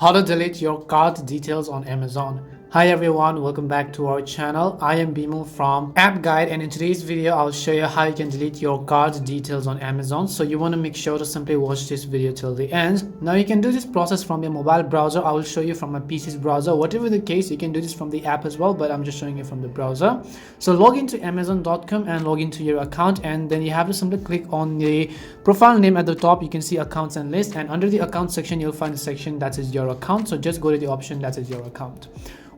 How to delete your cart details on Amazon. Hi everyone, welcome back to our channel. I am Bimal from App Guide, and in today's video I'll show you how you can delete your cart details on Amazon. So you want to make sure to simply watch this video till the end. Now you can do this process from your mobile browser. I will show you from my PC's browser. Whatever the case, you can do this from the app as well, but I'm just showing you from the browser. So log into amazon.com and log into your account, and then you have to simply click on the profile name at the top. You can see accounts and list, and under the account section you'll find the section that is your account. So just go to the option that is your account.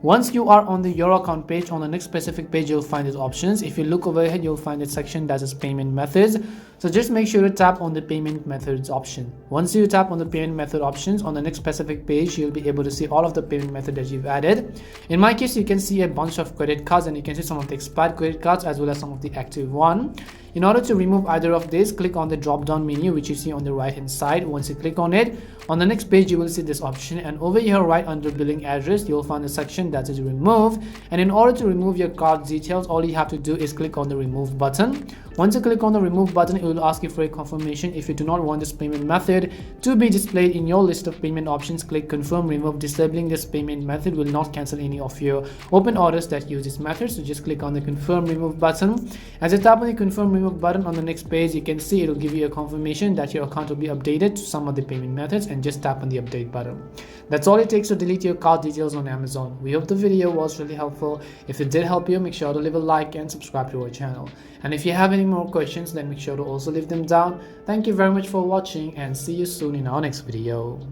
Once you are on the your account page, on the next specific page you'll find these options. If you look over here, you'll find the section that is payment methods. So just make sure to tap on the payment methods option. Once you tap on the payment method options, on the next specific page you'll be able to see all of the payment method that you've added. In my case, you can see a bunch of credit cards, and you can see some of the expired credit cards as well as some of the active one. In order to remove either of these, click on the drop down menu which you see on the right hand side. Once you click on it, on the next page you will see this option, and over here right under billing address you'll find a section that is remove. And in order to remove your card details, all you have to do is click on the remove button. Once you click on the remove button, it will ask you for a confirmation. If you do not want this payment method to be displayed in your list of payment options, click confirm remove. Disabling this payment method will not cancel any of your open orders that use this method. So just click on the confirm remove button. As you tap on the confirm remove button, on the next page you can see it will give you a confirmation that your account will be updated to some of the payment methods, and just tap on the update button. That's all it takes to delete your card details on Amazon. We hope the video was really helpful. If it did help you, make sure to leave a like and subscribe to our channel. And if you have any more questions, then make sure to also leave them down. Thank you very much for watching, and see you soon in our next video.